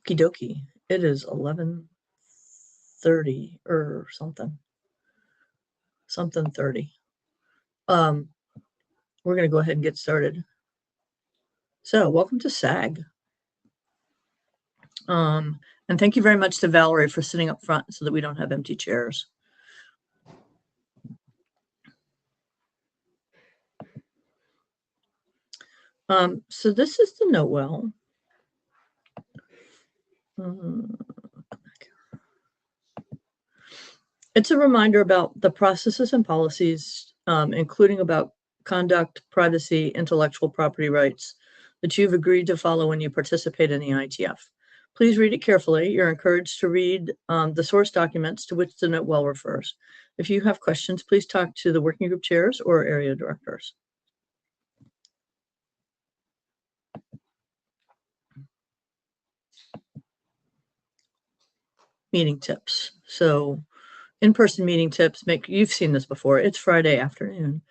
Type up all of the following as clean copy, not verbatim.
Okie dokie. It is 11:30 or something 30. We're going to go ahead and get started. So welcome to SAAG. And thank you very much to Valerie for sitting up front so that we don't have empty chairs. So this is the Noel. It's a reminder about the processes and policies, including about conduct, privacy, intellectual property rights that you've agreed to follow when you participate in the IETF. Please read it carefully. You're encouraged to read the source documents to which the note well refers. If you have questions, please talk to the working group chairs or area directors. Meeting tips. So in-person meeting tips, you've seen this before. It's Friday afternoon.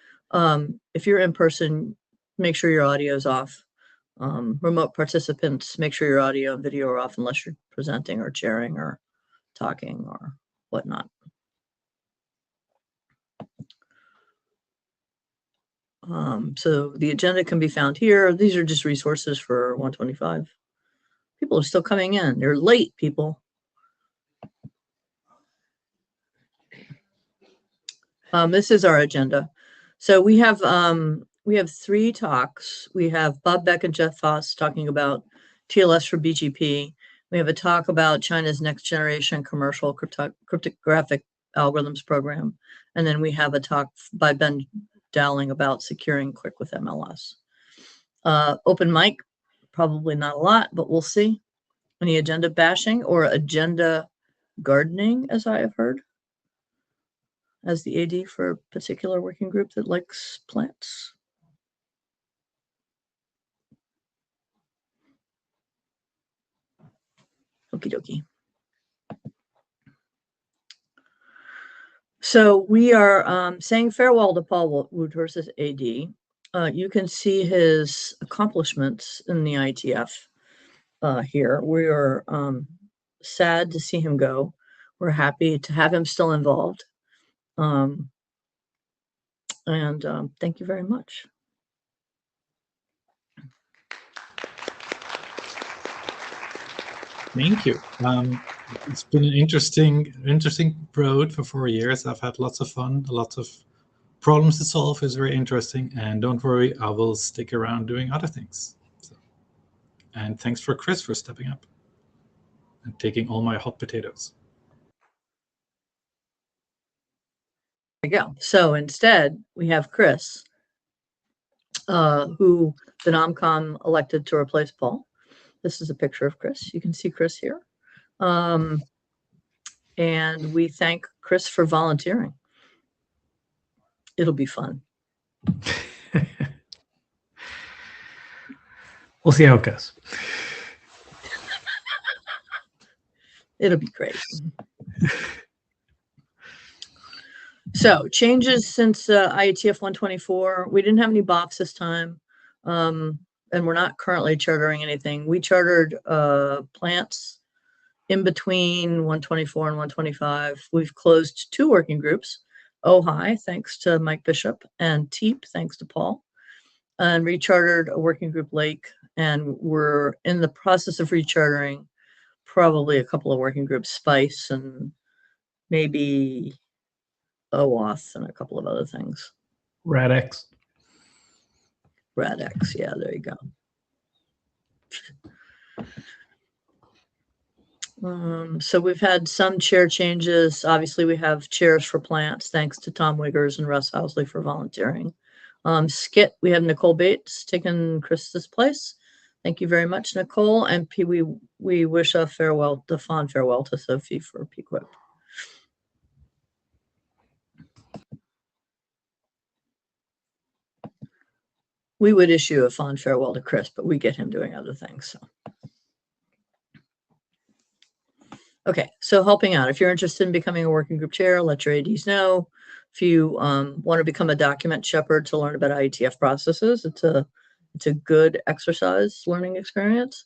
If you're in person, make sure your audio is off. Remote participants, make sure your audio and video are off unless you're presenting or chairing or talking or whatnot. So the agenda can be found here. These are just resources for 125. People are still coming in. They're late, people. This is our agenda. So we have 3 talks. We have Bob Beck and Jeff Foss talking about TLS for BGP. We have a talk about China's next generation commercial cryptographic algorithms program. And then we have a talk by Ben Dowling about securing quick with MLS. Open mic, probably not a lot, but we'll see. Any agenda bashing or agenda gardening, as I have heard, as the AD for a particular working group that likes plants. Okie dokie. So we are saying farewell to Paul Woodhurst as AD. You can see his accomplishments in the IETF here. We are sad to see him go. We're happy to have him still involved. Thank you very much. Thank you. It's been an interesting road for 4 years. I've had lots of fun, lots of problems to solve. It's very interesting. And don't worry, I will stick around doing other things. And thanks for Chris for stepping up and taking all my hot potatoes. There you go. So instead, we have Chris, who the NOMCOM elected to replace Paul. This is a picture of Chris. You can see Chris here. And we thank Chris for volunteering. It'll be fun. We'll see how it goes. It'll be great. So changes since IETF 124. We didn't have any box this time. And we're not currently chartering anything. We chartered plants in between 124 and 125. We've closed 2 working groups. OHI, thanks to Mike Bishop, and TEEP, thanks to Paul, and rechartered a working group Lake. And we're in the process of rechartering probably a couple of working groups, Spice and maybe OAuth and a couple of other things. Radix, yeah, there you go. So we've had some chair changes. Obviously, we have chairs for plants, thanks to Tom Wiggers and Russ Housley for volunteering. Skit, we have Nicole Bates taking Chris's place. Thank you very much, Nicole. And we wish a fond farewell to Sophie for PQuip. We would issue a fond farewell to Chris, but we get him doing other things. So. Okay, so helping out. If you're interested in becoming a working group chair, let your ADs know. If you want to become a document shepherd to learn about IETF processes, it's a good exercise learning experience.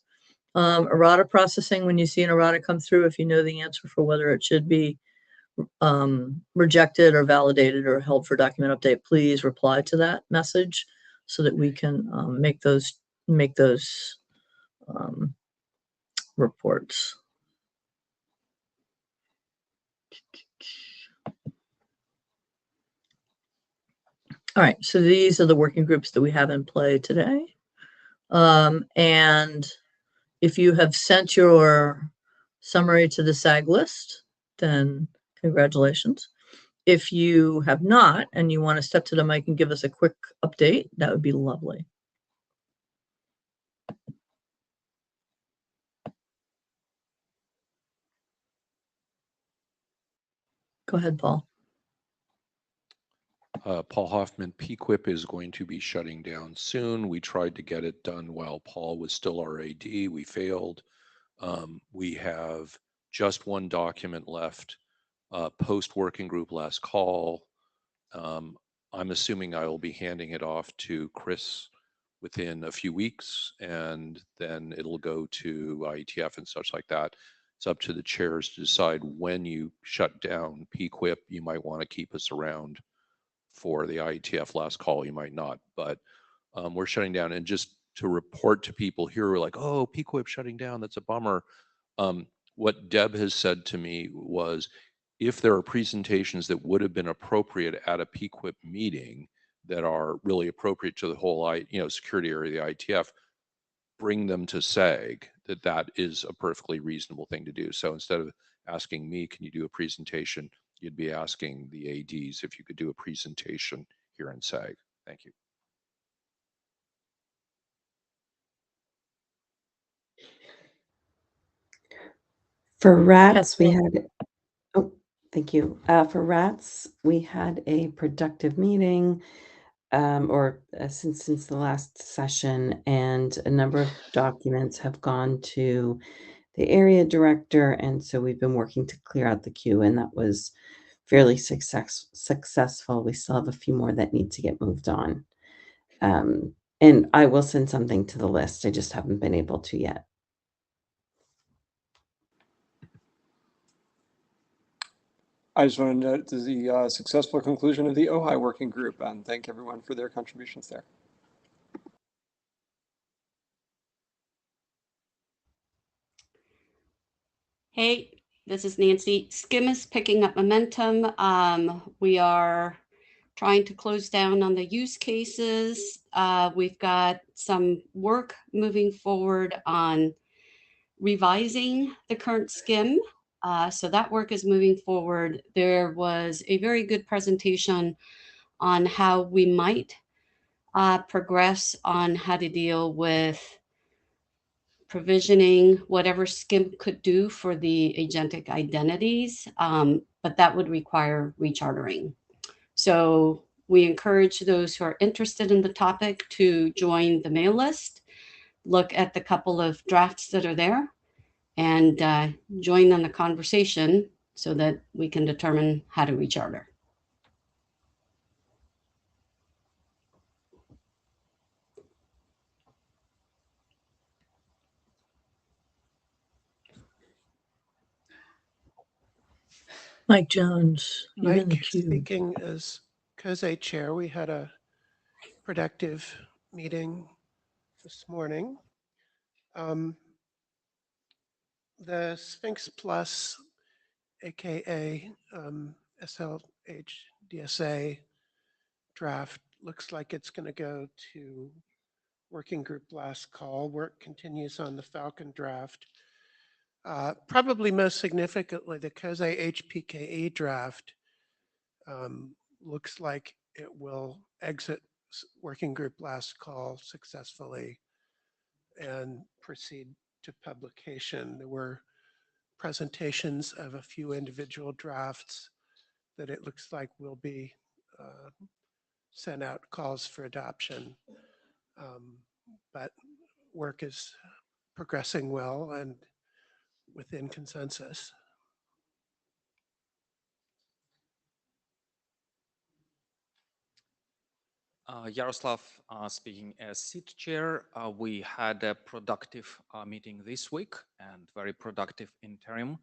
Errata processing, when you see an errata come through, if you know the answer for whether it should be rejected or validated or held for document update, please reply to that message so that we can make those reports. All right, so these are the working groups that we have in play today. And if you have sent your summary to the SAAG list, then congratulations. If you have not and you want to step to the mic and give us a quick update, that would be lovely. Go ahead, Paul. Paul Hoffman, PQIP is going to be shutting down soon. We tried to get it done while Paul was still our AD. We failed. We have just one document left, post working group last call. I'm assuming I will be handing it off to Chris within a few weeks, and then it'll go to IETF and such like that. It's up to the chairs to decide when you shut down PQIP. You might want to keep us around for the IETF last call, you might not, but we're shutting down. And just to report to people here who are like, oh, PQIP shutting down, that's a bummer. What Deb has said to me was, if there are presentations that would have been appropriate at a PQIP meeting that are really appropriate to the whole security area of the IETF, bring them to SAAG. That is a perfectly reasonable thing to do. So instead of asking me, can you do a presentation, you'd be asking the ADs if you could do a presentation here in SAAG. Thank you. For rats, we had, oh, thank you. For rats, we had a productive meeting since the last session, and a number of documents have gone to the area director, and so we've been working to clear out the queue, and that was fairly successful. We still have a few more that need to get moved on. And I will send something to the list. I just haven't been able to yet. I just want to note the successful conclusion of the OHI working group and thank everyone for their contributions there. Hey, this is Nancy. SCIM is picking up momentum. We are trying to close down on the use cases. We've got some work moving forward on revising the current SCIM. So that work is moving forward. There was a very good presentation on how we might progress on how to deal with provisioning whatever SCIM could do for the agentic identities, but that would require rechartering. So we encourage those who are interested in the topic to join the mail list, look at the couple of drafts that are there, and join in the conversation so that we can determine how to recharter. Mike Jones, you're in the Mike queue. speaking as COSE chair. We had a productive meeting this morning. The Sphinx Plus, aka SLH DSA draft, looks like it's going to go to working group last call. Work continues on the Falcon draft. Probably most significantly, the COSE HPKE draft looks like it will exit working group last call successfully and proceed to publication. There were presentations of a few individual drafts that it looks like will be sent out calls for adoption. But work is progressing well and within consensus. Yaroslav speaking as seat chair. We had a productive meeting this week and very productive interim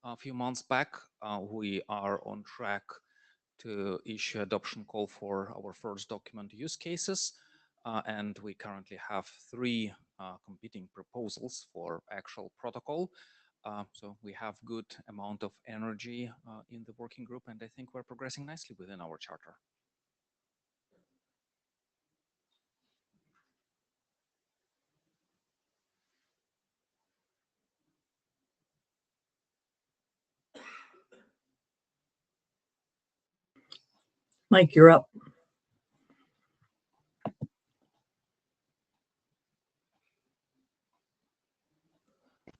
a few months back. We are on track to issue adoption call for our first document use cases. And we currently have 3 competing proposals for actual protocol. So we have good amount of energy in the working group, and I think we're progressing nicely within our charter. Mike, you're up.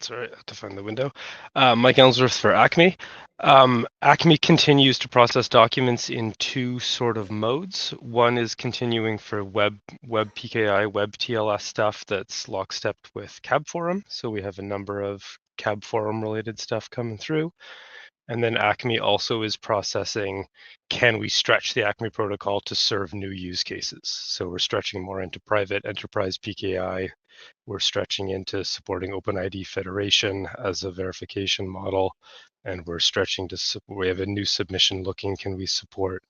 Sorry, I have to find the window. Mike Ellsworth for Acme. Acme continues to process documents in 2 sort of modes. One is continuing for web PKI, web TLS stuff that's lockstep with CAB Forum. So we have a number of CAB Forum related stuff coming through. And then Acme also is processing, can we stretch the Acme protocol to serve new use cases? So we're stretching more into private enterprise PKI. We're stretching into supporting OpenID Federation as a verification model. And we're stretching to, we have a new submission looking, can we support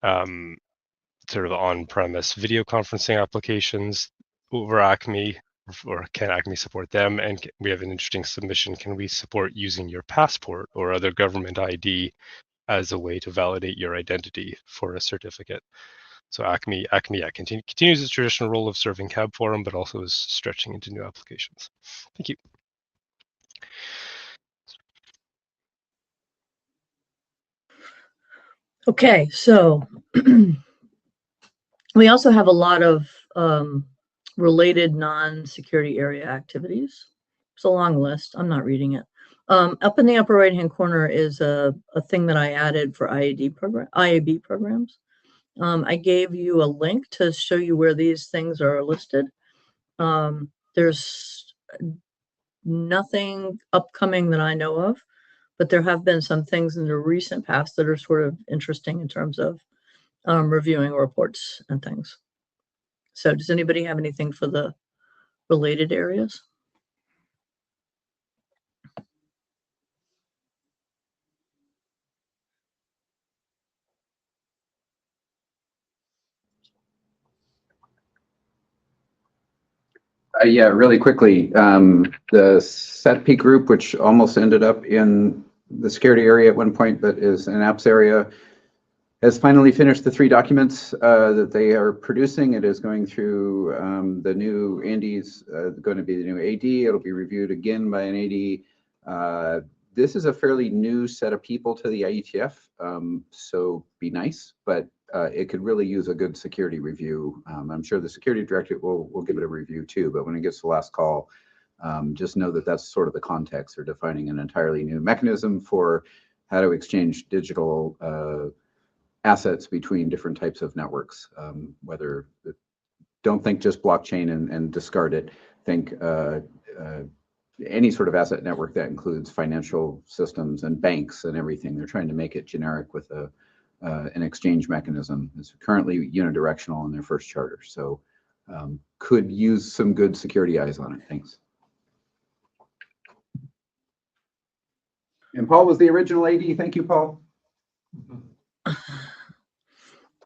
sort of on-premise video conferencing applications over Acme? Or can Acme support them? And we have an interesting submission. Can we support using your passport or other government ID as a way to validate your identity for a certificate? So Acme continues its traditional role of serving CAB Forum, but also is stretching into new applications. Thank you. Okay, so we also have a lot of related non-security area activities. It's a long list. I'm not reading it. Up in the upper right-hand corner is a thing that I added for IAB programs. I gave you a link to show you where these things are listed. There's nothing upcoming that I know of, but there have been some things in the recent past that are sort of interesting in terms of reviewing reports and things. So does anybody have anything for the related areas? Yeah, really quickly, the SETP group, which almost ended up in the security area at one point, but is an apps area, has finally finished the 3 documents that they are producing. It is going through the new Andy's going to be the new AD. It'll be reviewed again by an AD. This is a fairly new set of people to the IETF, so be nice, but it could really use a good security review. I'm sure the security director will give it a review too, but when it gets to the last call, just know that that's sort of the context. They're defining an entirely new mechanism for how to exchange digital assets between different types of networks. Don't think just blockchain and discard it. Think any sort of asset network that includes financial systems and banks and everything. They're trying to make it generic with an exchange mechanism. It's currently unidirectional in their first charter, so could use some good security eyes on it. Thanks. And Paul was the original AD. Thank you, Paul.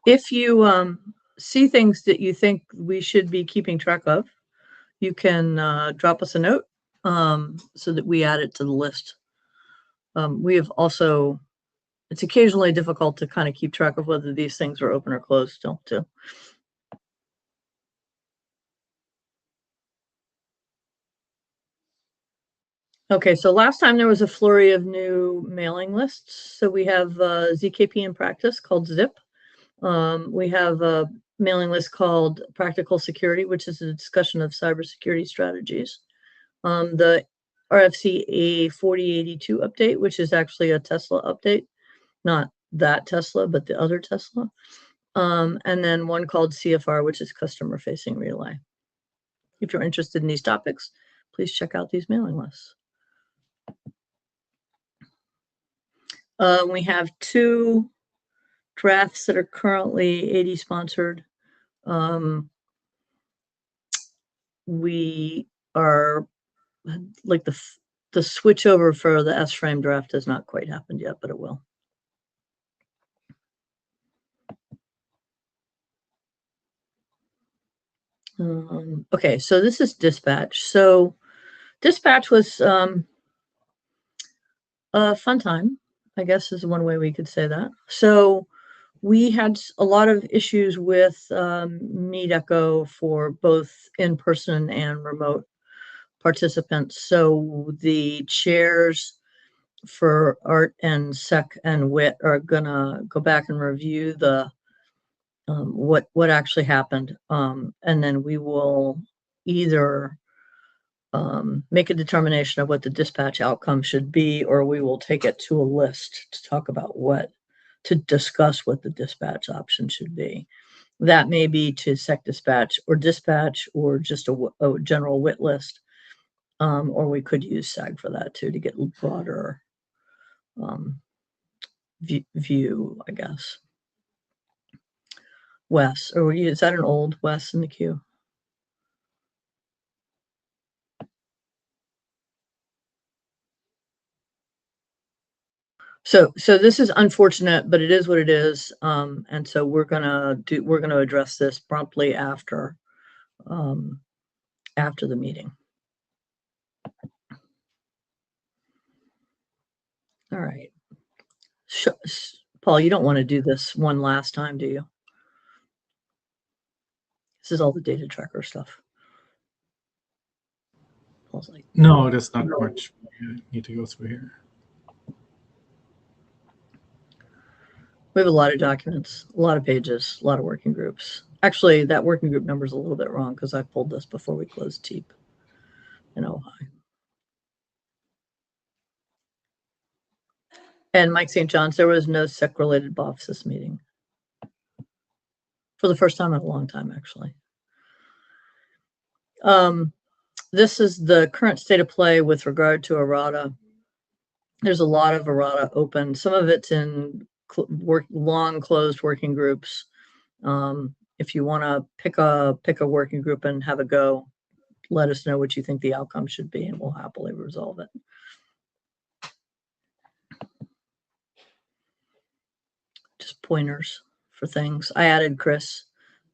If you see things that you think we should be keeping track of, you can drop us a note so that we add it to the list. We have also, it's occasionally difficult to kind of keep track of whether these things are open or closed still too. Okay, so last time there was a flurry of new mailing lists. So we have ZKP in practice called ZIP. We have a mailing list called Practical Security, which is a discussion of cybersecurity strategies. The RFC A4082 update, which is actually a Tesla update, not that Tesla, but the other Tesla. And then one called CFR, which is Customer Facing Relay. If you're interested in these topics, please check out these mailing lists. We have 2 drafts that are currently AD sponsored. We are like the switch over for the S-frame draft has not quite happened yet, but it will. Okay, so this is dispatch. So dispatch was a fun time, I guess is one way we could say that. So we had a lot of issues with Meet Echo for both in-person and remote participants. So the chairs for Art and Sec and Wit are gonna go back and review the what actually happened, and then we will either make a determination of what the dispatch outcome should be, or we will take it to a list to talk about to discuss what the dispatch option should be. That may be to Sec dispatch or just a general WIT list, or we could use SAAG for that too to get broader view, I guess. Wes, or is that an old Wes in the queue? So this is unfortunate, but it is what it is. And so we're gonna address this promptly after the meeting. All right. Paul, you don't want to do this one last time, do you? This is all the data tracker stuff. Paul's like, no, there's not much you need to go through here. We have a lot of documents, a lot of pages, a lot of working groups. Actually, that working group number is a little bit wrong because I pulled this before we closed TEEP in Ojai. And Mike St. John's, there was no SEC-related BOFs this meeting. For the first time in a long time, actually. This is the current state of play with regard to errata. There's a lot of errata open. Some of it's in long closed working groups. If you want to pick a working group and have a go, let us know what you think the outcome should be, and we'll happily resolve it. Just pointers for things. I added Chris.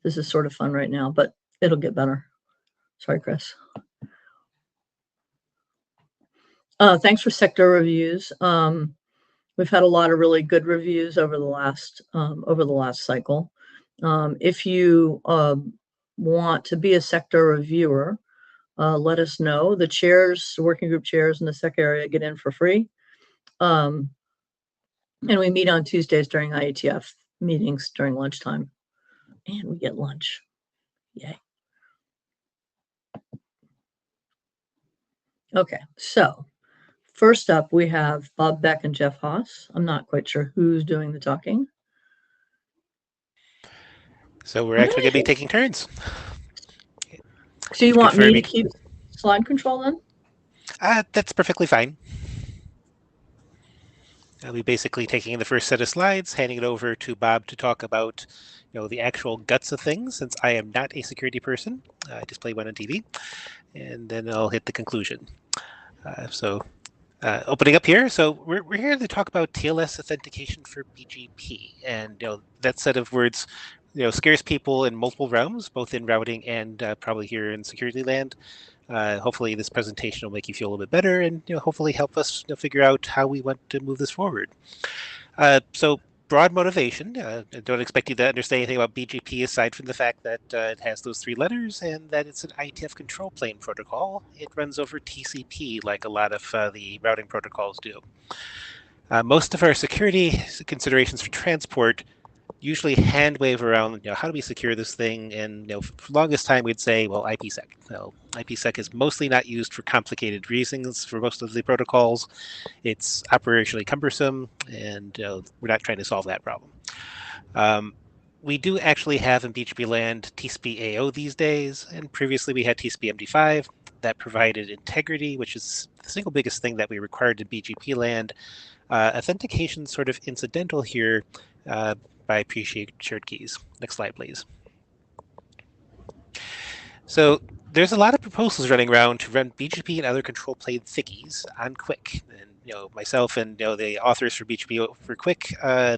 This is sort of fun right now, but it'll get better. Sorry, Chris. Thanks for sector reviews. We've had a lot of really good reviews over the last cycle. If you want to be a sector reviewer, let us know. The working group chairs in the SEC area get in for free. And we meet on Tuesdays during IETF meetings during lunchtime. And we get lunch. Yay. Okay, so first up, we have Bob Beck and Jeff Haas. I'm not quite sure who's doing the talking. So we're actually going to be taking turns. So you want me to keep slide control then? That's perfectly fine. I'll be basically taking the first set of slides, handing it over to Bob to talk about, the actual guts of things, since I am not a security person. I just play one on TV, and then I'll hit the conclusion. Opening up here, so we're here to talk about TLS authentication for BGP, and that set of words, scares people in multiple realms, both in routing and probably here in security land. Hopefully this presentation will make you feel a little bit better, and hopefully help us figure out how we want to move this forward. So broad motivation. I don't expect you to understand anything about BGP aside from the fact that it has those 3 letters and that it's an IETF control plane protocol. It runs over TCP like a lot of the routing protocols do. Most of our security considerations for transport usually hand wave around, how do we secure this thing? And for the longest time we'd say, well, IPsec. So IPsec is mostly not used for complicated reasons for most of the protocols. It's operationally cumbersome, and we're not trying to solve that problem. We do actually have in BGP land TCP AO these days, and previously we had TCP MD5 that provided integrity, which is the single biggest thing that we required in BGP land. Authentication sort of incidental here. By pre-shared keys. Next slide, please. So there's a lot of proposals running around to run BGP and other control plane thickies on Quick. And myself and the authors for BGP for Quick are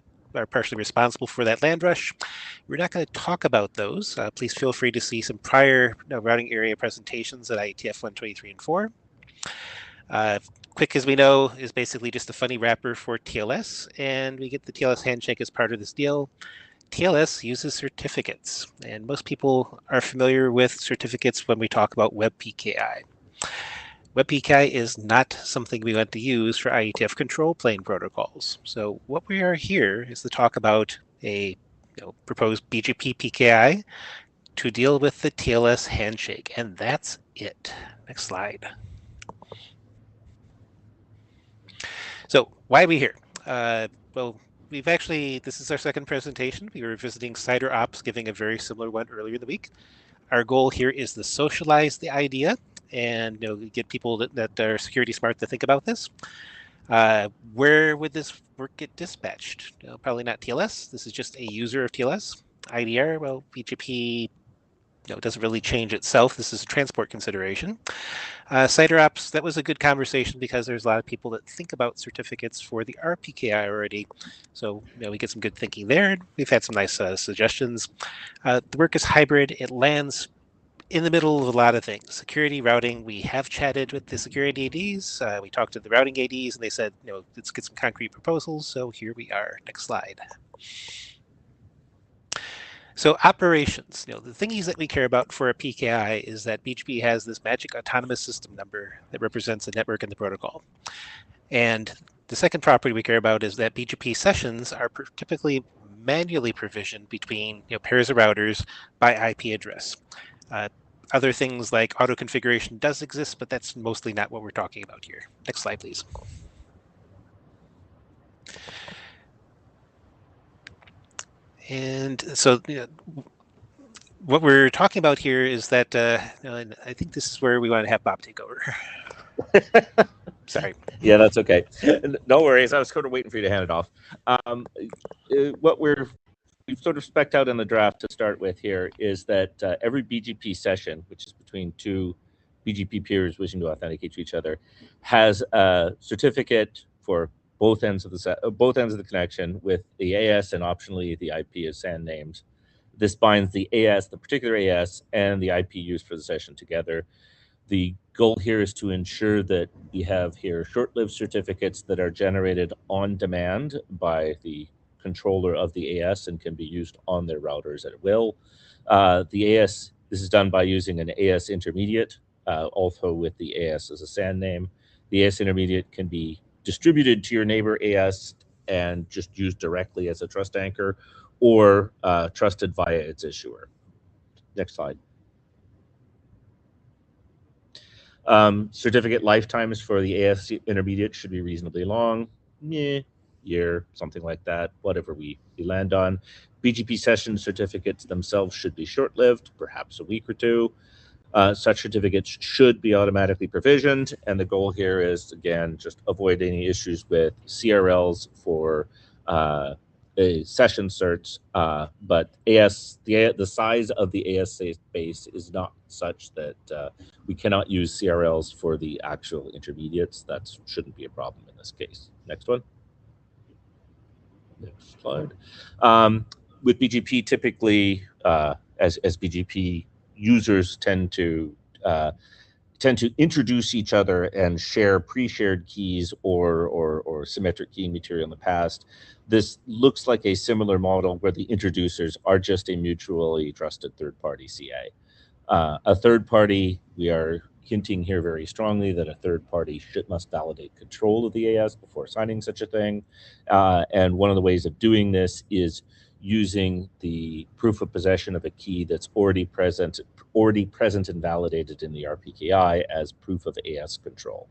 partially responsible for that land rush. We're not going to talk about those. Please feel free to see some prior routing area presentations at IETF 123 and 4. Quick, as we know, is basically just a funny wrapper for TLS, and we get the TLS handshake as part of this deal. TLS uses certificates, and most people are familiar with certificates when we talk about WebPKI. WebPKI is not something we want to use for IETF control plane protocols. So what we are here is to talk about a proposed BGP PKI to deal with the TLS handshake, and that's it. Next slide. So why are we here? Well, this is our second presentation. We were visiting Cider Ops, giving a very similar one earlier in the week. Our goal here is to socialize the idea and get people that are security smart to think about this. Where would this work get dispatched? Probably not TLS. This is just a user of TLS. IDR, well, BGP doesn't really change itself. This is a transport consideration. Cider Ops, that was a good conversation because there's a lot of people that think about certificates for the RPKI already. So we get some good thinking there. We've had some nice suggestions. The work is hybrid. It lands in the middle of a lot of things. Security, routing, we have chatted with the security ADs. We talked to the routing ADs and they said, let's get some concrete proposals. So here we are. Next slide. So operations, the thingies that we care about for a PKI is that BGP has this magic autonomous system number that represents the network and the protocol. And the second property we care about is that BGP sessions are typically manually provisioned between pairs of routers by IP address. Other things like auto configuration does exist, but that's mostly not what we're talking about here. Next slide, please. And so what we're talking about here is that I think this is where we want to have Bob take over. Sorry. Yeah, that's okay. No worries. I was sort of waiting for you to hand it off. What we've sort of spec'd out in the draft to start with here is that every BGP session, which is between two BGP peers wishing to authenticate to each other, has a certificate for both ends of the connection with the AS and optionally the IP as SAN names. This binds the AS, the particular AS, and the IP used for the session together. The goal here is to ensure that we have here short-lived certificates that are generated on demand by the controller of the AS and can be used on their routers at will. The AS, this is done by using an AS intermediate, also with the AS as a SAN name. The AS intermediate can be distributed to your neighbor AS and just used directly as a trust anchor or trusted via its issuer. Next slide. Certificate lifetimes for the AS intermediate should be reasonably long. Year, something like that, whatever we land on. BGP session certificates themselves should be short-lived, perhaps a week or two. Such certificates should be automatically provisioned, and the goal here is, again, just avoid any issues with CRLs for session certs, but the size of the AS base is not such that we cannot use CRLs for the actual intermediates. That shouldn't be a problem in this case. Next one. Next slide. With BGP, typically, as BGP users tend to introduce each other and share pre-shared keys or symmetric key material in the past. This looks like a similar model where the introducers are just a mutually trusted third-party CA. A third party, we are hinting here very strongly that a third party must validate control of the AS before signing such a thing. And one of the ways of doing this is using the proof of possession of a key that's already present and validated in the RPKI as proof of AS control.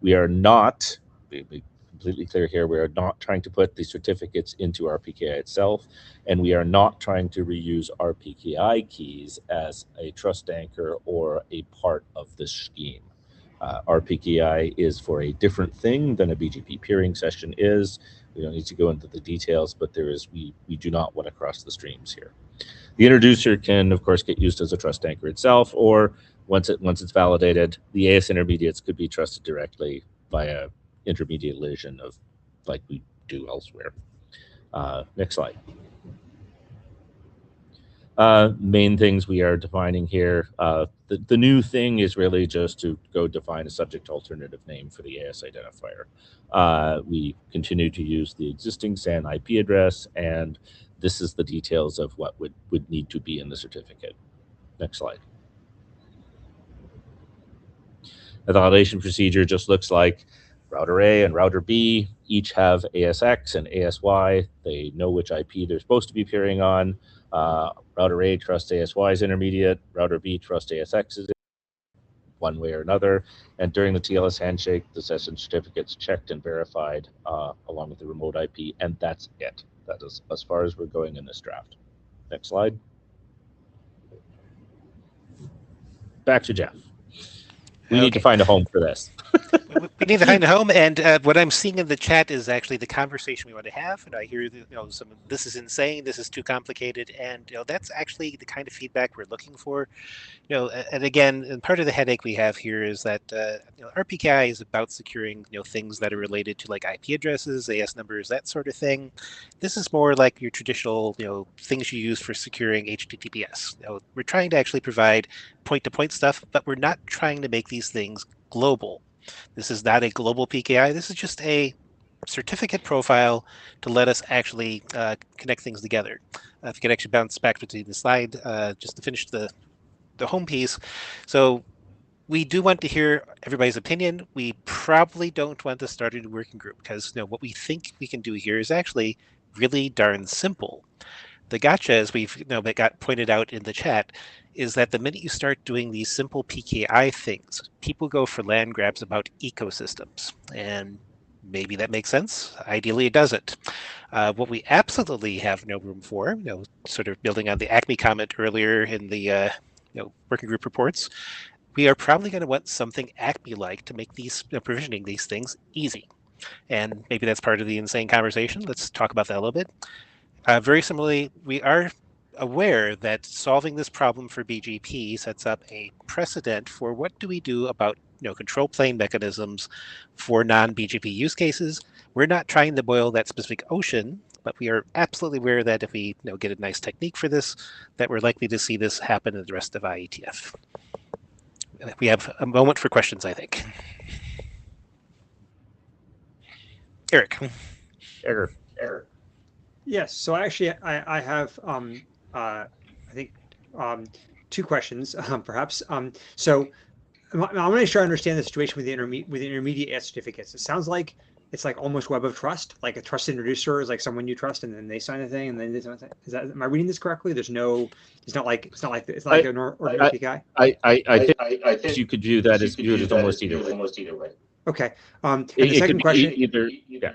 We are not, be completely clear here, we are not trying to put the certificates into RPKI itself, and we are not trying to reuse RPKI keys as a trust anchor or a part of the scheme. RPKI is for a different thing than a BGP peering session is. We don't need to go into the details, but we do not want to cross the streams here. The introducer can, of course, get used as a trust anchor itself, or once it's validated, the AS intermediates could be trusted directly via intermediate elision of like we do elsewhere. Next slide. Main things we are defining here. The new thing is really just to go define a subject alternative name for the AS identifier. We continue to use the existing SAN IP address, and this is the details of what would need to be in the certificate. Next slide. The validation procedure just looks like router A and router B each have ASX and ASY. They know which IP they're supposed to be appearing on. Router A trusts ASY's intermediate. Router B trusts ASX's one way or another. And during the TLS handshake, the session certificate's checked and verified along with the remote IP, and that's it. That is as far as we're going in this draft. Next slide. Back to Jeff. We need to find a home for this. We need to find a home, and what I'm seeing in the chat is actually the conversation we want to have. And I hear some this is insane, this is too complicated, and that's actually the kind of feedback we're looking for. And again, and part of the headache we have here is that our PKI is about securing things that are related to like IP addresses, AS numbers, that sort of thing. This is more like your traditional things you use for securing HTTPS. We're trying to actually provide point-to-point stuff, but we're not trying to make these things global. This is not a global PKI. This is just a certificate profile to let us actually connect things together. If you can actually bounce back between the slide just to finish the home piece. So we do want to hear everybody's opinion. We probably don't want to start a new working group because what we think we can do here is actually really darn simple. The gotcha, as we've got pointed out in the chat, is that the minute you start doing these simple PKI things, people go for land grabs about ecosystems. And maybe that makes sense. Ideally, it doesn't. What we absolutely have no room for, sort of building on the Acme comment earlier in the working group reports, we are probably going to want something Acme-like to make these provisioning these things easy. And maybe that's part of the insane conversation. Let's talk about that a little bit. Very similarly, we are aware that solving this problem for BGP sets up a precedent for what do we do about control plane mechanisms for non-BGP use cases. We're not trying to boil that specific ocean, but we are absolutely aware that if we get a nice technique for this, that we're likely to see this happen in the rest of IETF. We have a moment for questions, I think. Eric. Yes. So actually, I have I think two questions, perhaps. So I want to make sure I understand the situation with the intermediate AS certificates. It sounds like it's like almost web of trust, like a trusted introducer is like someone you trust, and then they sign a thing, and then they sign a thing. Am I reading this correctly? It's not like an ordinary PKI. I think you could view that as almost either way. Okay. And the second question. Yeah.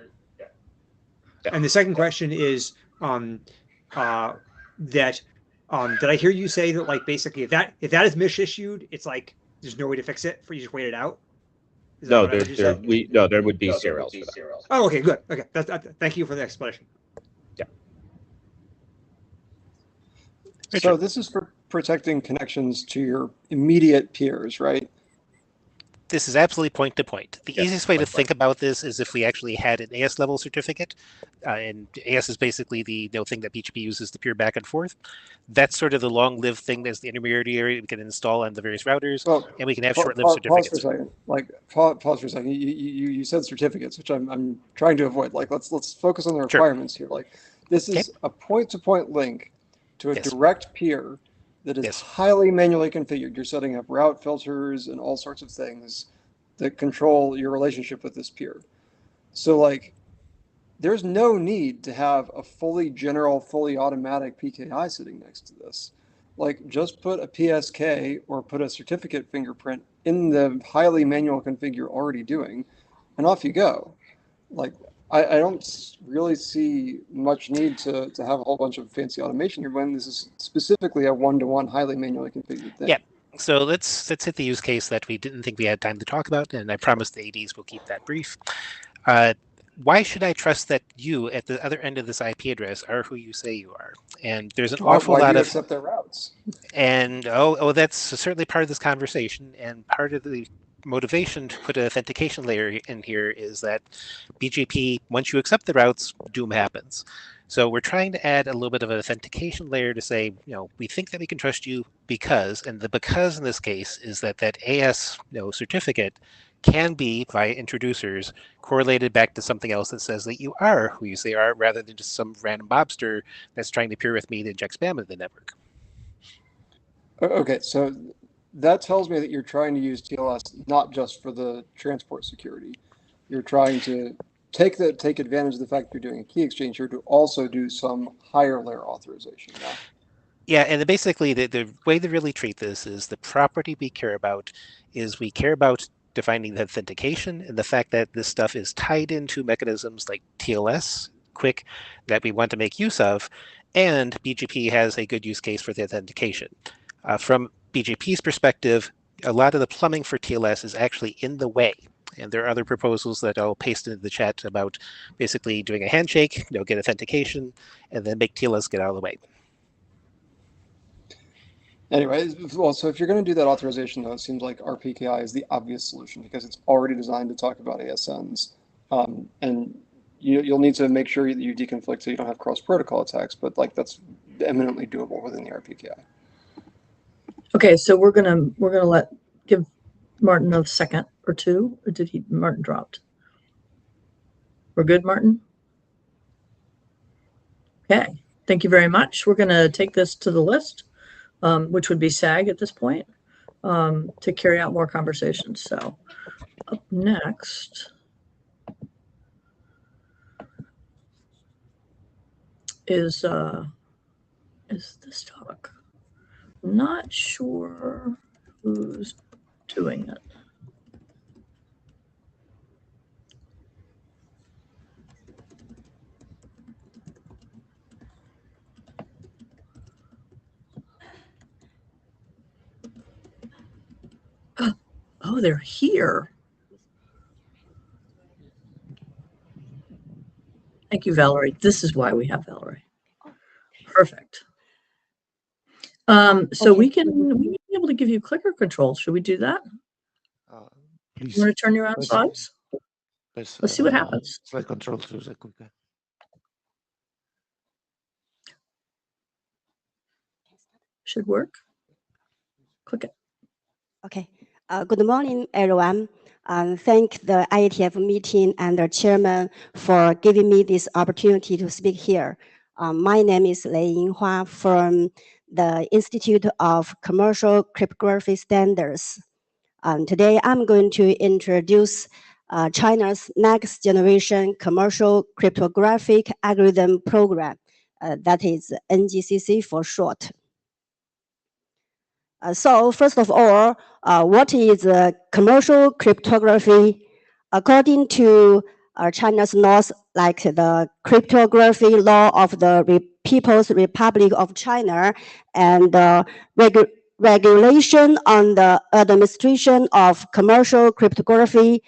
And the second question is that did I hear you say that like basically if that is misissued, it's like there's no way to fix it, you just wait it out? No, there would be serials. Oh, okay, good. Okay, thank you for the explanation. Yeah. So this is for protecting connections to your immediate peers, right? This is absolutely point to point. The easiest way to think about this is if we actually had an AS level certificate, and AS is basically the thing that BGP uses to peer back and forth. That's sort of the long-lived thing as the intermediary we can install on the various routers, and we can have short-lived certificates. Pause for a second. Pause for a second. You said certificates, which I'm trying to avoid. Like let's focus on the requirements here. Like this is a point-to-point link to a direct peer that is highly manually configured. You're setting up route filters and all sorts of things that control your relationship with this peer. So like, there's no need to have a fully general, fully automatic PKI sitting next to this. Like, just put a PSK or put a certificate fingerprint in the highly manual config you're already doing, and off you go. Like, I don't really see much need to have a whole bunch of fancy automation here when this is specifically a one-to-one highly manually configured thing. Yeah. So let's hit the use case that we didn't think we had time to talk about, and I promise the ADs will keep that brief. why should I trust that you at the other end of this IP address are who you say you are? And there's an awful Why lot do you of accept their routes? And oh, that's certainly part of this conversation, and part of the motivation to put an authentication layer in here is that BGP, once you accept the routes, doom happens. So we're trying to add a little bit of an authentication layer to say, we think that we can trust you because, and the because in this case is that AS certificate can be, via introducers, correlated back to something else that says that you are who you say you are, rather than just some random mobster that's trying to peer with me to inject spam into the network. Okay, so that tells me that you're trying to use TLS not just for the transport security. You're trying to take advantage of the fact that you're doing a key exchange here to also do some higher layer authorization. Now, yeah, and basically the way to really treat this is the property we care about is we care about defining the authentication and the fact that this stuff is tied into mechanisms like TLS, QUIC, that we want to make use of, and BGP has a good use case for the authentication. From BGP's perspective, a lot of the plumbing for TLS is actually in the way. And there are other proposals that I'll paste into the chat about basically doing a handshake, get authentication, and then make TLS get out of the way. Anyway, well, so if you're going to do that authorization, though, it seems like RPKI is the obvious solution because it's already designed to talk about ASNs. And you'll need to make sure that you deconflict so you don't have cross-protocol attacks, but that's eminently doable within the RPKI. Okay, so we're gonna give Martin a second or two, or did Martin dropped? We're good, Martin? Okay, thank you very much. We're gonna take this to the list, which would be SAAG at this point, to carry out more conversations. So up next is this talk. Not sure who's doing it. Oh, they're here. Thank you, Valerie. This is why we have Valerie. Perfect. So we may be able to give you clicker control. Should we do that? Please. You want to turn your own slides? Let's see what happens. Slide control to the clicker. Should work. Click it. Okay. Good morning, everyone. Thank the IETF meeting and the chairman for giving me this opportunity to speak here. My name is Lei Yinghua from the Institute of Commercial Cryptography Standards. Today, I'm going to introduce China's next generation commercial cryptographic algorithm program, that is NGCC for short. So first of all, what is commercial cryptography? According to China's laws, like the cryptography law of the People's Republic of China and the regulation on the administration of commercial cryptography.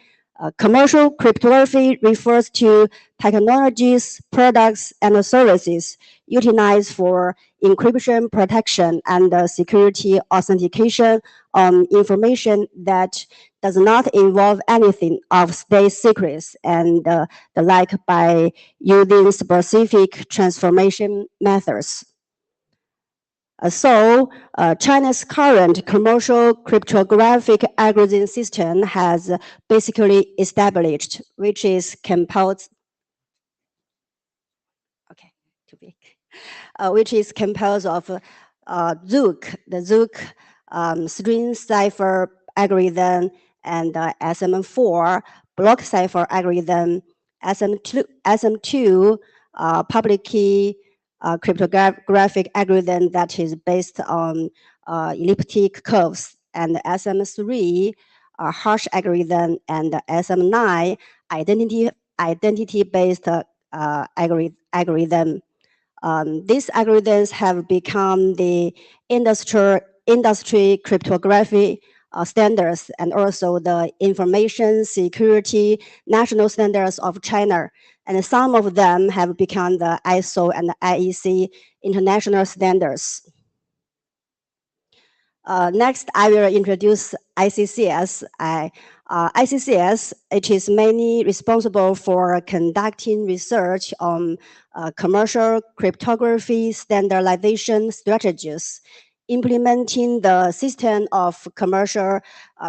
Commercial cryptography refers to technologies, products, and services utilized for encryption protection and security authentication on information that does not involve anything of state secrets and the like by using specific transformation methods. So China's current commercial cryptographic algorithm system has basically established, which is composed, okay, too big, which is composed of Zook, the Zook string cipher algorithm, and SM4 block cipher algorithm, SM2 public key cryptographic algorithm that is based on elliptic curves, and SM3 hash algorithm, and SM9 identity-based algorithm. These algorithms have become the industry cryptography standards and also the information security national standards of China. And some of them have become the ISO and the IEC international standards. Next, I will introduce ICCS. ICCS, it is mainly responsible for conducting research on commercial cryptography standardization strategies, implementing the system of commercial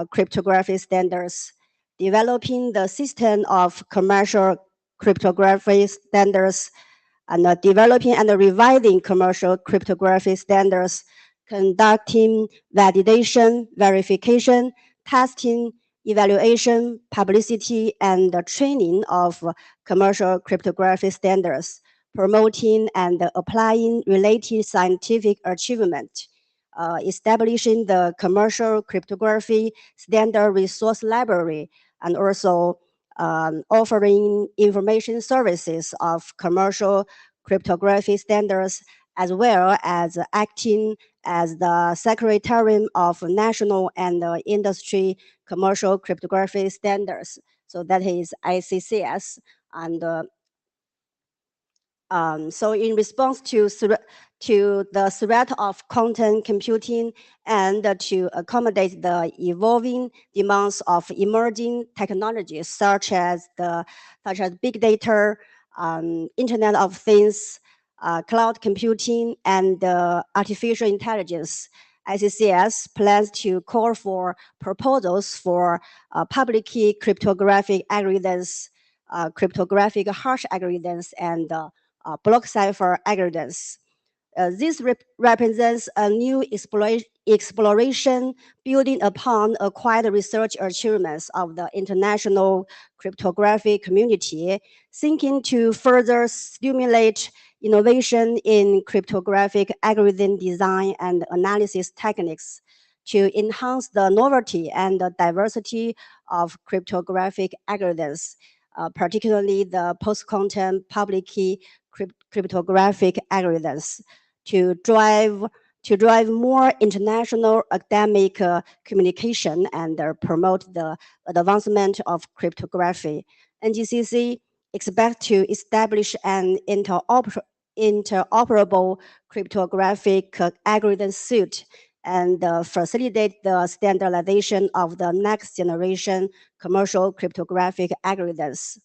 cryptography standards, developing the system of commercial cryptography standards, and developing and revising commercial cryptography standards, conducting validation, verification, testing, evaluation, publicity, and training of commercial cryptography standards, promoting and applying related scientific achievement, establishing the commercial cryptography standard resource library, and also offering information services of commercial cryptography standards, as well as acting as the Secretariat of National and Industry Commercial Cryptography Standards. So that is ICCS. And so in response to the threat of quantum computing and to accommodate the evolving demands of emerging technologies such as big data, Internet of Things, cloud computing, and artificial intelligence, ICCS plans to call for proposals for public key cryptographic algorithms, cryptographic hash algorithms, and block cipher algorithms. This represents a new exploration building upon acquired research achievements of the international cryptographic community, seeking to further stimulate innovation in cryptographic algorithm design and analysis techniques to enhance the novelty and the diversity of cryptographic algorithms, particularly the post-quantum public key cryptographic algorithms, to drive more international academic communication and promote the advancement of cryptography. NGCC expects to establish an interoperable cryptographic algorithm suite and facilitate the standardization of the next generation commercial cryptographic algorithms.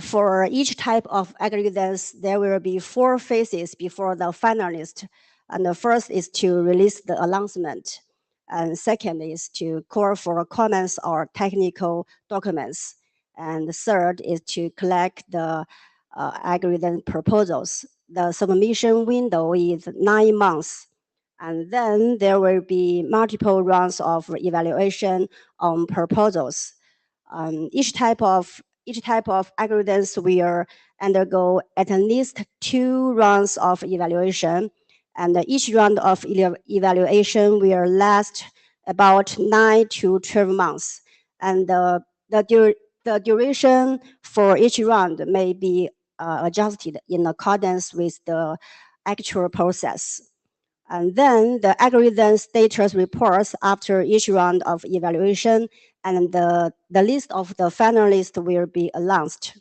For each type of algorithms, there will be 4 phases before the finalist. And the first is to release the announcement. And second is to call for comments or technical documents. And the third is to collect the algorithm proposals. The submission window is 9 months. And then there will be multiple rounds of evaluation on proposals. Each type of algorithms will undergo at least 2 rounds of evaluation, and each round of evaluation will last about 9 to 12 months. And the duration for each round may be adjusted in accordance with the actual process. And then the algorithm status reports after each round of evaluation, and the list of the finalists will be announced.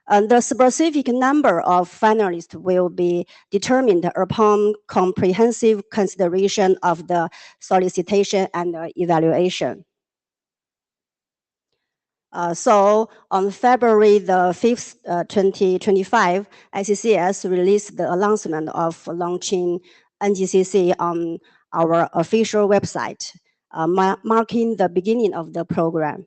And the specific number of finalists will be determined upon comprehensive consideration of the solicitation and evaluation. So on February the 5th, 2025, ICCS released the announcement of launching NGCC on our official website, marking the beginning of the program.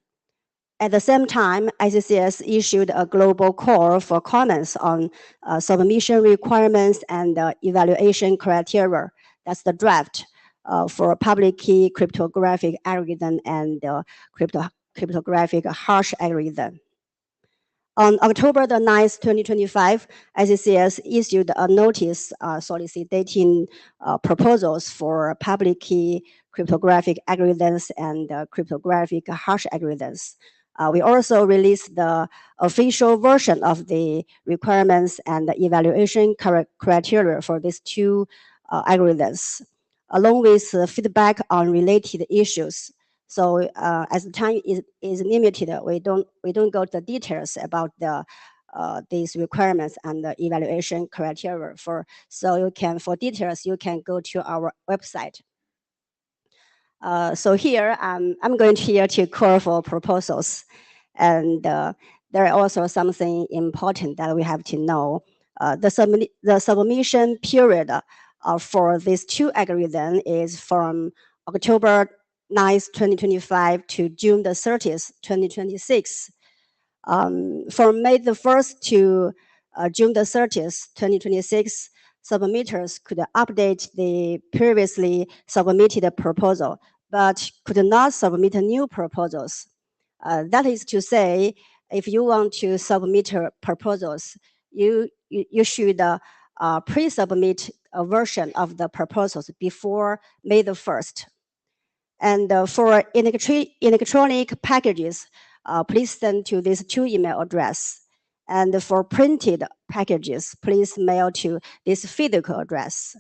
At the same time, ICCS issued a global call for comments on submission requirements and evaluation criteria. That's the draft for public key cryptographic algorithm and cryptographic hash algorithm. On October the 9th, 2025, ICCS issued a notice soliciting proposals for public key cryptographic algorithms and cryptographic hash algorithms. We also released the official version of the requirements and the evaluation criteria for these 2 algorithms. along with feedback on related issues. So as the time is limited, we don't go to the details about these requirements and the evaluation criteria. So for details you can go to our website. So here I'm going here to call for proposals, and there are also something important that we have to know. The submission period for these two algorithms is from October 9th, 2025 to June the 30th, 2026. From May the 1st to June the 30th, 2026, submitters could update the previously submitted proposal, but could not submit new proposals. That is to say, if you want to submit proposals, you should pre-submit a version of the proposals before May the 1st. And for electronic packages, please send to these two email address. And for printed packages, please mail to this physical address.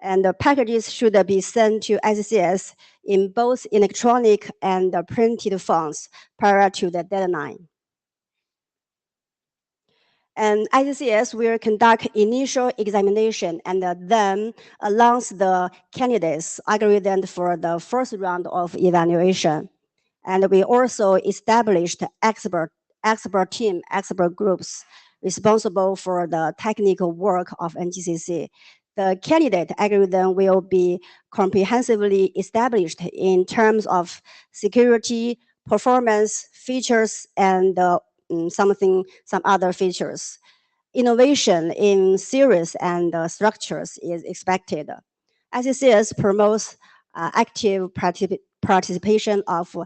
And the packages should be sent to ICCS in both electronic and printed forms prior to the deadline. And ICCS will conduct initial examination and then announce the candidates' algorithm for the first round of evaluation. And we also established expert groups responsible for the technical work of NGCC. The candidate algorithm will be comprehensively established in terms of security, performance, features, and some other features. Innovation in series and structures is expected. ICCS promotes active participation of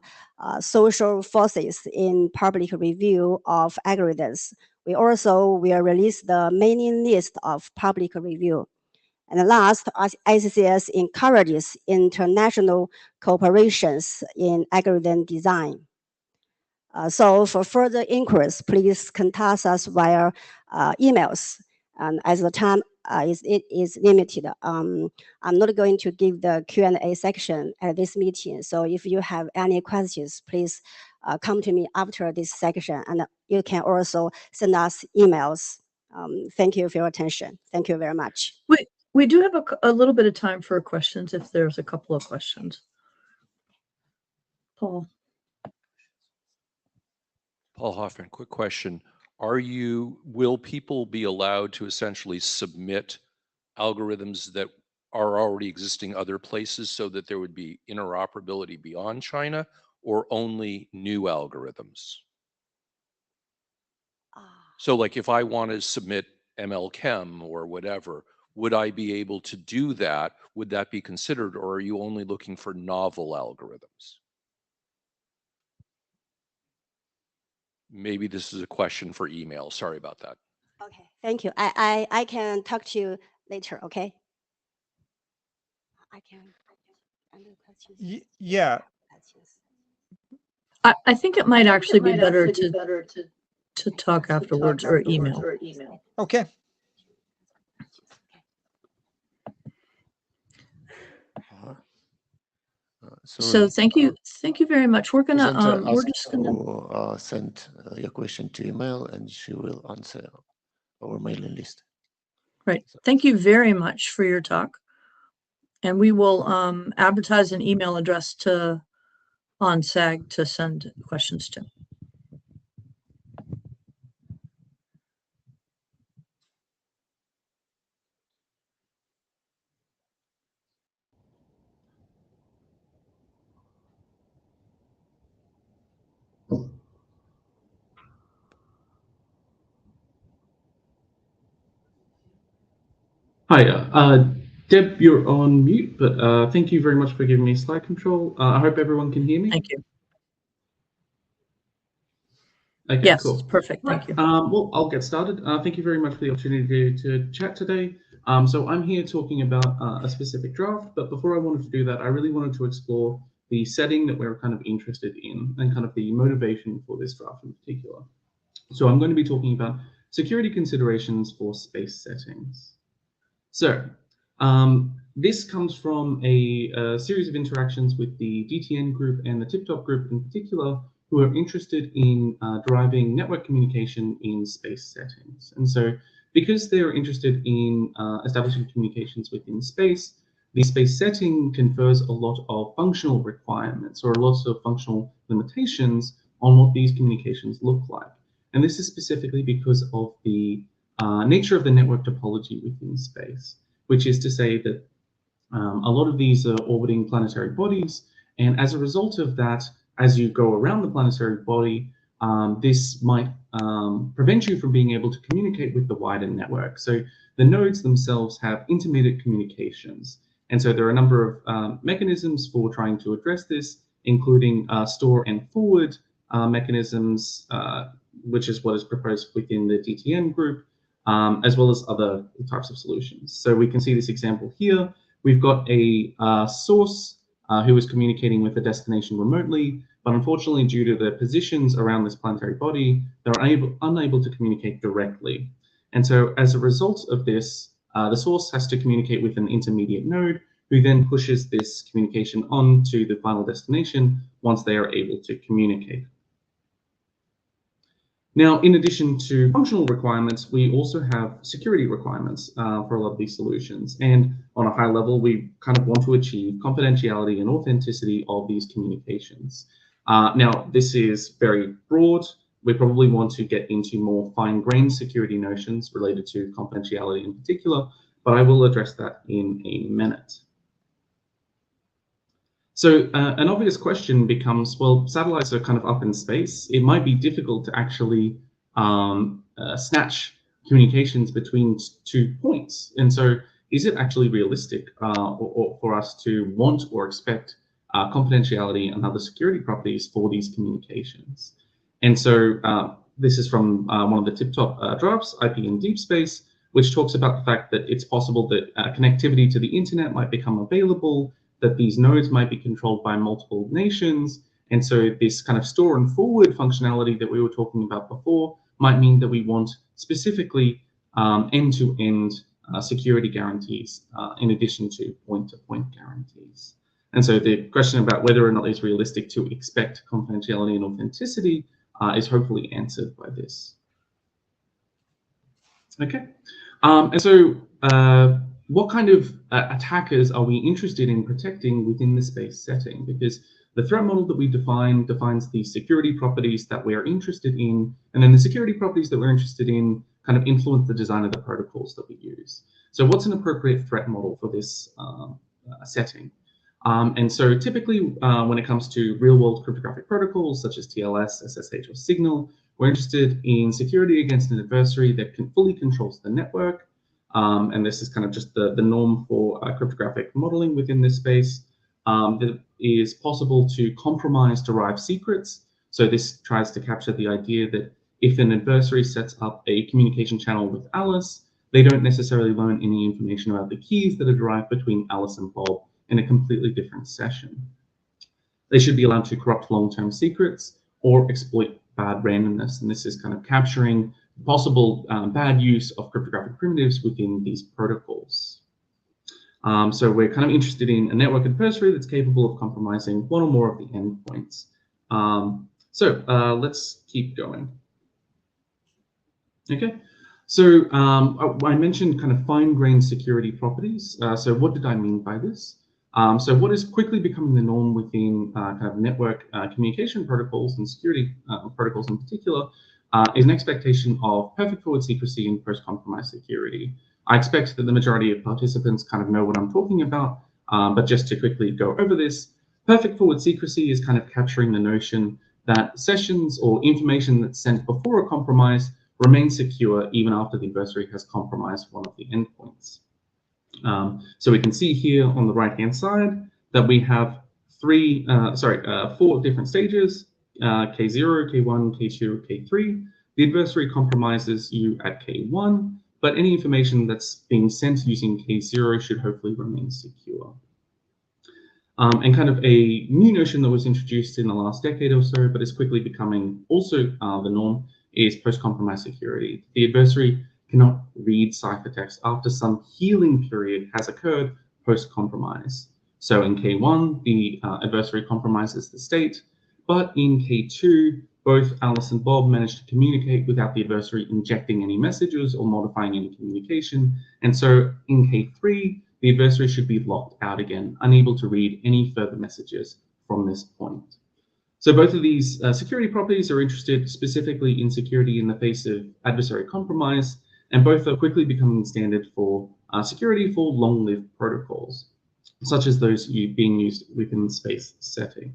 social forces in public review of algorithms. We also will release the mailing list of public review. And last, ICCS encourages international cooperations in algorithm design. So for further inquiries, please contact us via emails. And as the time is limited, I'm not going to give the Q&A section at this meeting. So if you have any questions, please come to me after this section, and you can also send us emails. Thank you for your attention. Thank you very much. We do have a little bit of time for questions if there's a couple of questions. Paul Hoffman, quick question. Will people be allowed to essentially submit algorithms that are already existing other places so that there would be interoperability beyond China, or only new algorithms? So like if I want to submit MLChem or whatever, would I be able to do that? Would that be considered, or are you only looking for novel algorithms? Maybe this is a question for email. Sorry about that. Okay, thank you. I can talk to you later, okay? I can answer questions. Yeah. I think it might actually be better to talk afterwards or email. Okay. So thank you very much. We're gonna we're just gonna send your question to email, and she will answer our mailing list. Right. Thank you very much for your talk, and we will advertise an email address on SAAG to send questions to. Hi, Deb, you're on mute, but thank you very much for giving me slide control. I hope everyone can hear me. Thank you. Okay, yes, cool. Perfect. Thank you. Well, I'll get started. Thank you very much for the opportunity to chat today. So I'm here talking about a specific draft, but before I wanted to do that, I really wanted to explore the setting that we're kind of interested in and kind of the motivation for this draft in particular. So I'm going to be talking about security considerations for space settings. So this comes from a series of interactions with the DTN group and the TipTop group in particular, who are interested in driving network communication in space settings. And so because they're interested in establishing communications within space, the space setting confers a lot of functional requirements or a lot of functional limitations on what these communications look like. And this is specifically because of the nature of the network topology within space, which is to say that a lot of these are orbiting planetary bodies, and as a result of that, as you go around the planetary body, this might prevent you from being able to communicate with the wider network. So the nodes themselves have intermediate communications, and so there are a number of mechanisms for trying to address this, including store and forward mechanisms, which is what is proposed within the DTN group, as well as other types of solutions. So we can see this example here. We've got a source who is communicating with a destination remotely, but unfortunately, due to the positions around this planetary body, they're unable to communicate directly. And so as a result of this, the source has to communicate with an intermediate node, who then pushes this communication on to the final destination once they are able to communicate. Now, in addition to functional requirements, we also have security requirements for a lot of these solutions. And on a high level, we kind of want to achieve confidentiality and authenticity of these communications. Now, this is very broad. We probably want to get into more fine-grained security notions related to confidentiality in particular, but I will address that in a minute. So an obvious question becomes, well, satellites are kind of up in space. It might be difficult to actually snatch communications between two points. And so is it actually realistic or for us to want or expect confidentiality and other security properties for these communications? And so this is from one of the TipTop drafts, IP in Deep Space, which talks about the fact that it's possible that connectivity to the internet might become available, that these nodes might be controlled by multiple nations. And so this kind of store and forward functionality that we were talking about before might mean that we want specifically end-to-end security guarantees in addition to point-to-point guarantees. And so the question about whether or not it's realistic to expect confidentiality and authenticity is hopefully answered by this. Okay, and so what kind of attackers are we interested in protecting within the space setting? Because the threat model that we define defines the security properties that we're interested in, and then the security properties that we're interested in kind of influence the design of the protocols that we use. So what's an appropriate threat model for this setting? And so typically when it comes to real-world cryptographic protocols such as TLS, SSH, or Signal, we're interested in security against an adversary that fully controls the network. And this is kind of just the norm for cryptographic modeling within this space. That is possible to compromise derived secrets. So this tries to capture the idea that if an adversary sets up a communication channel with Alice, they don't necessarily learn any information about the keys that are derived between Alice and Bob in a completely different session. They should be allowed to corrupt long-term secrets or exploit bad randomness. And this is kind of capturing possible bad use of cryptographic primitives within these protocols. So we're kind of interested in a network adversary that's capable of compromising one or more of the endpoints. So let's keep going. Okay, so I mentioned kind of fine-grained security properties. So what did I mean by this? So what is quickly becoming the norm within kind of network communication protocols and security protocols in particular is an expectation of perfect forward secrecy and post-compromise security. I expect that the majority of participants kind of know what I'm talking about, but just to quickly go over this, perfect forward secrecy is kind of capturing the notion that sessions or information that's sent before a compromise remains secure even after the adversary has compromised one of the endpoints. So we can see here on the right-hand side that we have four different stages, K0, K1, K2, K3. The adversary compromises you at K1, but any information that's being sent using K0 should hopefully remain secure. And kind of a new notion that was introduced in the last decade or so, but is quickly becoming also the norm, is post-compromise security. The adversary cannot read ciphertext after some healing period has occurred post-compromise. So in K1, the adversary compromises the state, but in K2, both Alice and Bob managed to communicate without the adversary injecting any messages or modifying any communication. And so in K3, the adversary should be locked out again, unable to read any further messages from this point. So both of these security properties are interested specifically in security in the face of adversary compromise, and both are quickly becoming standard for security for long-lived protocols, such as those being used within the space setting.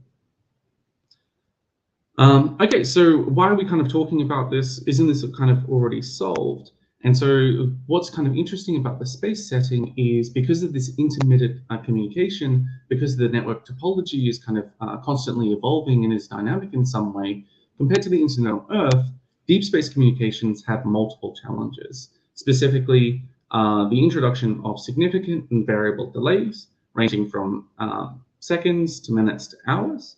Okay, so why are we kind of talking about this? Isn't this kind of already solved? And so what's kind of interesting about the space setting is because of this intermittent communication, because the network topology is kind of constantly evolving and is dynamic in some way, compared to the internet on Earth, deep space communications have multiple challenges, specifically the introduction of significant and variable delays, ranging from seconds to minutes to hours,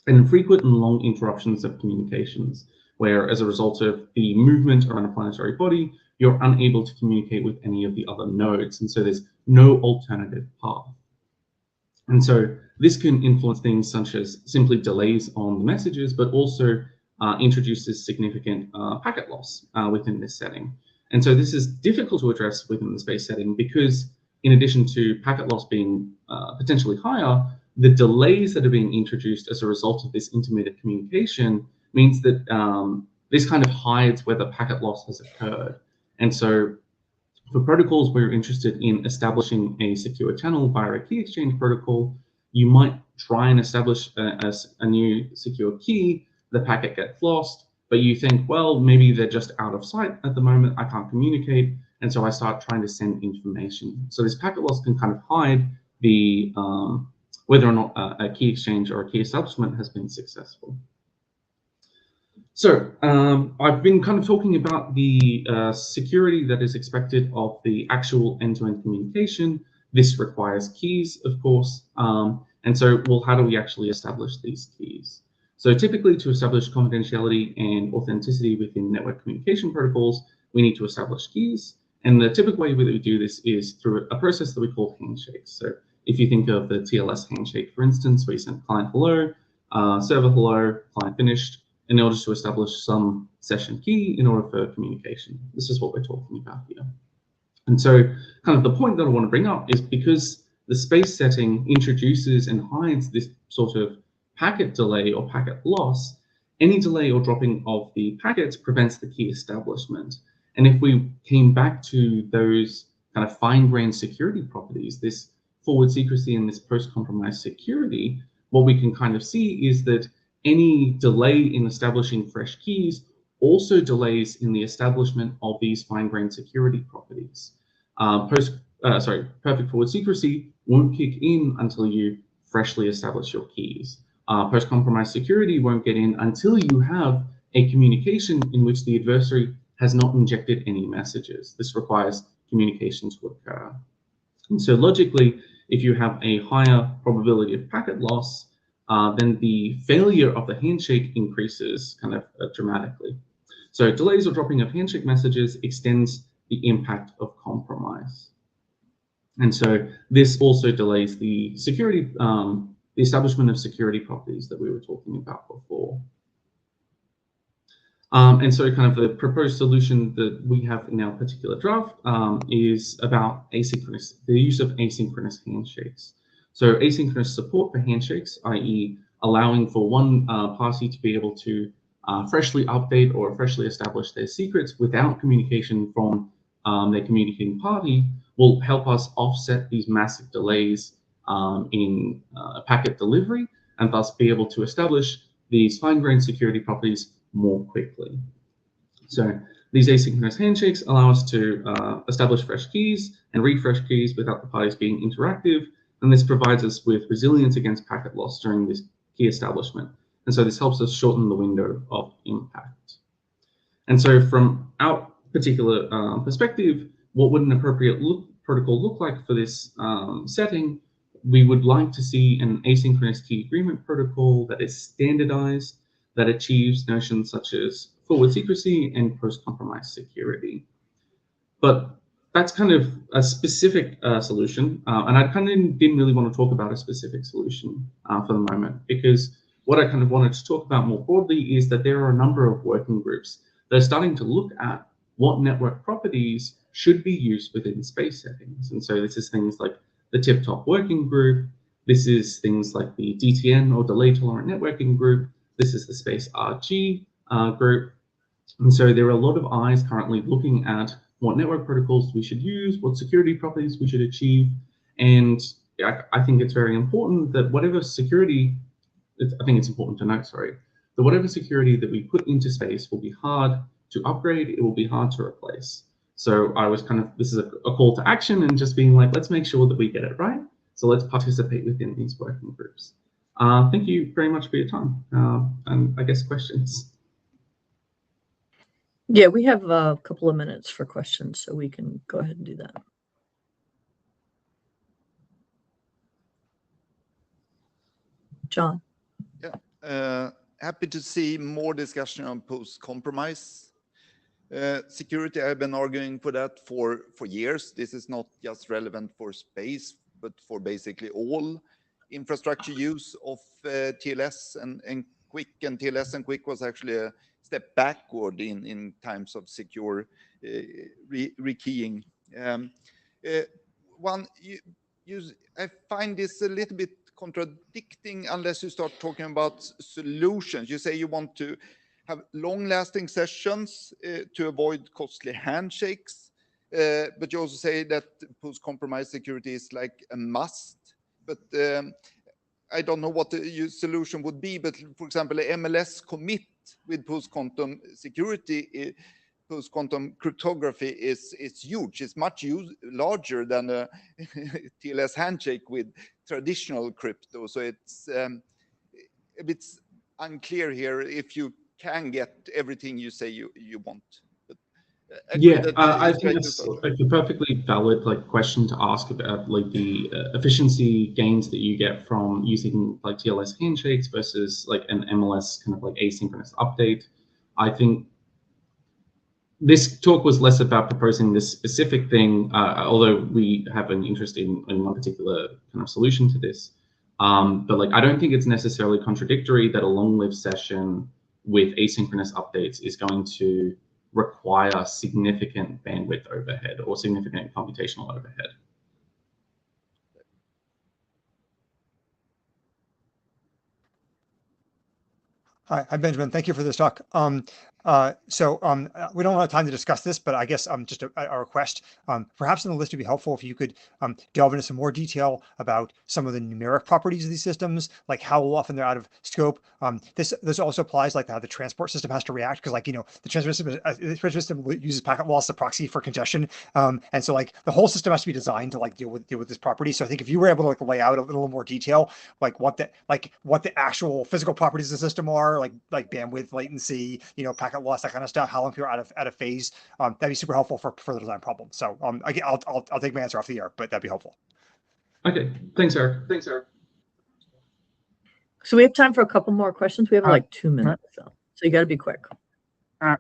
and frequent and long interruptions of communications, where as a result of the movement around a planetary body, you're unable to communicate with any of the other nodes. And so there's no alternative path. And so this can influence things such as simply delays on the messages, but also introduces significant packet loss within this setting. And so this is difficult to address within the space setting because in addition to packet loss being potentially higher, the delays that are being introduced as a result of this intermittent communication means that this kind of hides whether packet loss has occurred. And so for protocols where you're interested in establishing a secure channel via a key exchange protocol, you might try and establish a new secure key, the packet gets lost, but you think, well, maybe they're just out of sight at the moment, I can't communicate, and so I start trying to send information. So this packet loss can kind of hide the whether or not a key exchange or a key establishment has been successful. So I've been kind of talking about the security that is expected of the actual end-to-end communication. This requires keys, of course. And so, well, how do we actually establish these keys? So typically to establish confidentiality and authenticity within network communication protocols, we need to establish keys. And the typical way that we do this is through a process that we call handshakes. So if you think of the TLS handshake, for instance, where you send client hello, server hello, client finished, in order to establish some session key in order for communication. This is what we're talking about here. And so kind of the point that I want to bring up is because the space setting introduces and hides this sort of packet delay or packet loss, any delay or dropping of the packets prevents the key establishment. And if we came back to those kind of fine-grained security properties, this forward secrecy and this post-compromise security, what we can kind of see is that any delay in establishing fresh keys also delays in the establishment of these fine-grained security properties. Perfect forward secrecy won't kick in until you freshly establish your keys. Post-compromise security won't get in until you have a communication in which the adversary has not injected any messages. This requires communication to occur. And so logically, if you have a higher probability of packet loss, then the failure of the handshake increases kind of dramatically. So delays or dropping of handshake messages extends the impact of compromise. And so this also delays the security, the establishment of security properties that we were talking about before. And so kind of the proposed solution that we have in our particular draft is about asynchronous, the use of asynchronous handshakes. So asynchronous support for handshakes, i.e. allowing for one party to be able to freshly update or freshly establish their secrets without communication from their communicating party, will help us offset these massive delays in packet delivery and thus be able to establish these fine-grained security properties more quickly. So these asynchronous handshakes allow us to establish fresh keys and refresh keys without the parties being interactive, and this provides us with resilience against packet loss during this key establishment. And so this helps us shorten the window of impact. And so from our particular perspective, what would an appropriate protocol look like for this setting? We would like to see an asynchronous key agreement protocol that is standardized, that achieves notions such as forward secrecy and post-compromise security. But that's kind of a specific solution, and I kind of didn't really want to talk about a specific solution for the moment, because what I kind of wanted to talk about more broadly is that there are a number of working groups that are starting to look at what network properties should be used within space settings. And so this is things like the tip-top working group, this is things like the DTN or delay tolerant networking group, this is the space RG group. And so there are a lot of eyes currently looking at what network protocols we should use, what security properties we should achieve. And I think it's very important that whatever security, I think it's important to note, sorry, that whatever security that we put into space will be hard to upgrade, it will be hard to replace. So I was kind of, this is a call to action and just being like, let's make sure that we get it right. So let's participate within these working groups. Thank you very much for your time. And I guess questions. Yeah, we have a couple of minutes for questions, so we can go ahead and do that. John. Yeah, happy to see more discussion on post-compromise security. I've been arguing for that for years. This is not just relevant for space, but for basically all infrastructure use of TLS and QUIC. And TLS and QUIC was actually a step backward in times of secure rekeying. I find this a little bit contradicting unless you start talking about solutions. You say you want to have long-lasting sessions to avoid costly handshakes, but you also say that post-compromise security is like a must. But I don't know what the solution would be, but for example, a MLS commit with post-quantum security, post-quantum cryptography is huge. It's much larger than a TLS handshake with traditional crypto. So it's a bit unclear here if you can get everything you say you want. Yeah, I think it's like a perfectly valid question to ask about the efficiency gains that you get from using TLS handshakes versus an MLS kind of asynchronous update. I think this talk was less about proposing this specific thing, although we have an interest in one particular kind of solution to this. But I don't think it's necessarily contradictory that a long-lived session with asynchronous updates is going to require significant bandwidth overhead or significant computational overhead. Hi, Benjamin. Thank you for this talk. We don't have time to discuss this, but I guess just a request. Perhaps in the list, it'd be helpful if you could delve into some more detail about some of the numeric properties of these systems, like how often they're out of scope. This also applies how the transport system has to react, because the transport system uses packet loss as a proxy for congestion, and so the whole system has to be designed to deal with this property. So I think if you were able to lay out a little more detail, what the actual physical properties of the system are, like bandwidth, latency, packet loss, that kind of stuff, how long people are out of phase, that'd be super helpful for the design problem. So again, I'll take my answer off the air, but that'd be helpful. Okay, thanks, Eric. So we have time for a couple more questions. We have 2 minutes, so you got to be quick. All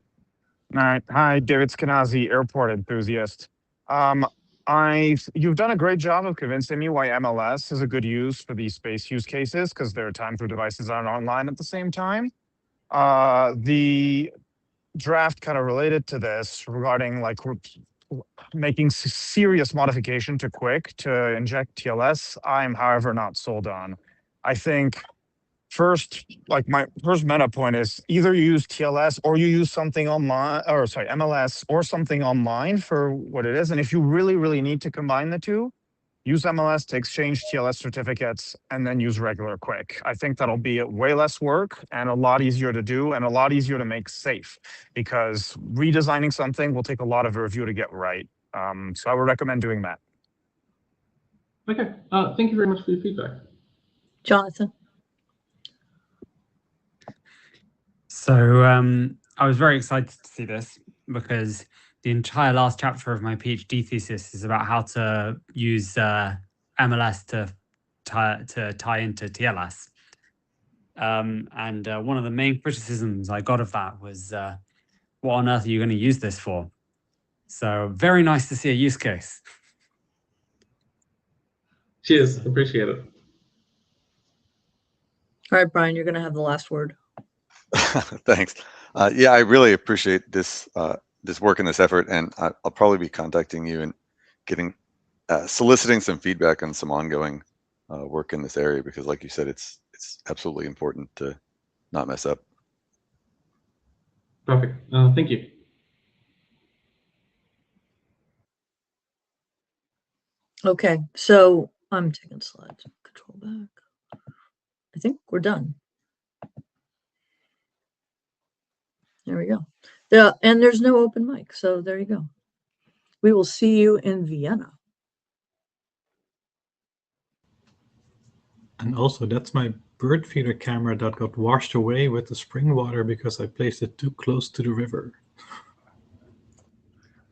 right. Hi, David Skenazy, airport enthusiast. You've done a great job of convincing me why MLS is a good use for these space use cases, because there are times where devices aren't online at the same time. The draft kind of related to this regarding making serious modification to QUIC to inject TLS, I'm however not sold on. I think first, my first meta point is either you use TLS or you use something online, or sorry, MLS or something online for what it is. And if you really, really need to combine the two, use MLS to exchange TLS certificates and then use regular QUIC. I think that'll be way less work and a lot easier to do and a lot easier to make safe, because redesigning something will take a lot of review to get right. So I would recommend doing that. Okay, thank you very much for your feedback. Jonathan. So I was very excited to see this, because the entire last chapter of my PhD thesis is about how to use MLS to tie into TLS. And one of the main criticisms I got of that was, what on earth are you going to use this for? So very nice to see a use case. Cheers, appreciate it. All right, Brian, you're going to have the last word. Thanks. Yeah, I really appreciate this this work and this effort, and I'll probably be contacting you and getting soliciting some feedback on some ongoing work in this area, because, like you said, it's absolutely important to not mess up. Perfect. Thank you. Okay, so I'm taking slides. Control back. I think we're done. There we go. And there's no open mic, so there you go. We will see you in Vienna. And also, that's my bird feeder camera that got washed away with the spring water because I placed it too close to the river.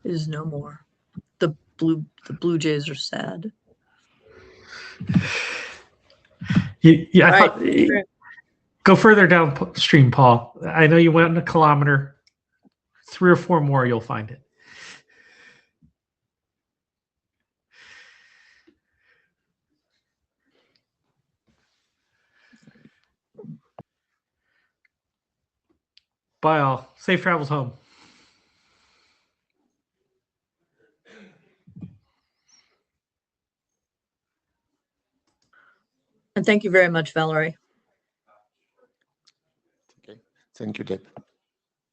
It is no more. The Blue Jays are sad. Yeah, All right. Go further downstream, Paul. I know you went a kilometer. 3 or 4 more, you'll find it. Bye all. Safe travels home. And thank you very much, Valerie. Okay. Thank you, Deb.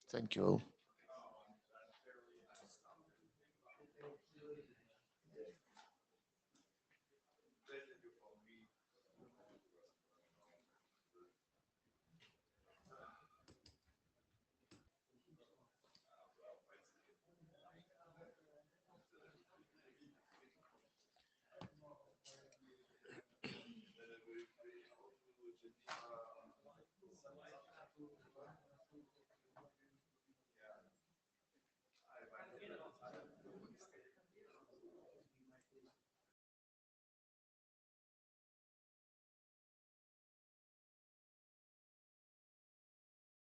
Thank you all.